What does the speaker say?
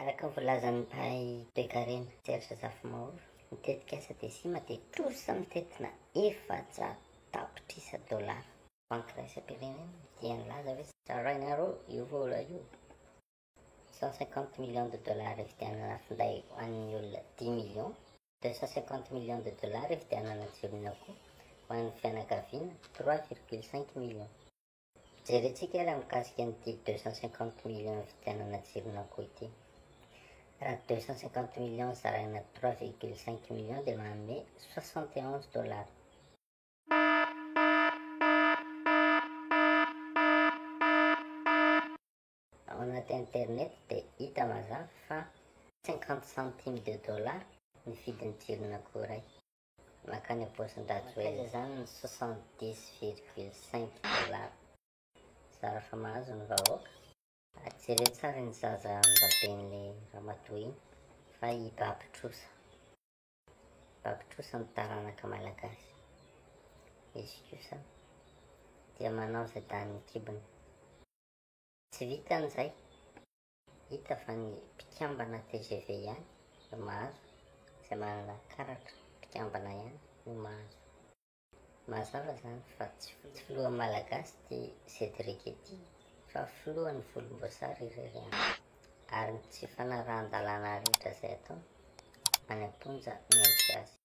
Araka ny volazan'ny mpahay toe-karena tseratra Zafimahoro, mitetika asa dia sima dia trosa mitetina 400 tapitrisa dolara. Banky raisam-pirenena dia nilaza hoe tsarainareo io vola io. 150 millions de dollars ividianana finday ho an'ny olona 10 millions, 250 millions de dollars ividianana jiron'akoho ho an'ny fianakaviana 3,5 millions. Jerentsika raha mikasika an'ity 250 millions ividianana jiron'akoho ity. Raha 250 millions zaraina 3,5 millions dia manome 71 dollars. Ao anaty internet dia hita mazava fa 50 centimes de dollars ny vidin'ny jiron'akoho iray. Makany am-paosin-dratsy hoe izany ny 70,5 dollars. Zara fa mahazo ny vahoaka. Jereo tsara ny zaza andaben'ilay ramatoa iny fa hibaby-trosa. Baby-trosa ny taranaka malagasy. Izy kosa dia manao izay danin'ny kibony. Tsy vitan'izay, hita fa ny mpikambana TGV ihany no mahazo, izay manana karatra mpikambana ihany no mahazo. Mazava izany fa tsy filohan'ny malagasy ty Cédric ity, fa filohan'ny volomboasary irery ary tsy fanarahan-dalàna rehetra izay atao any am-ponja mendrika azy.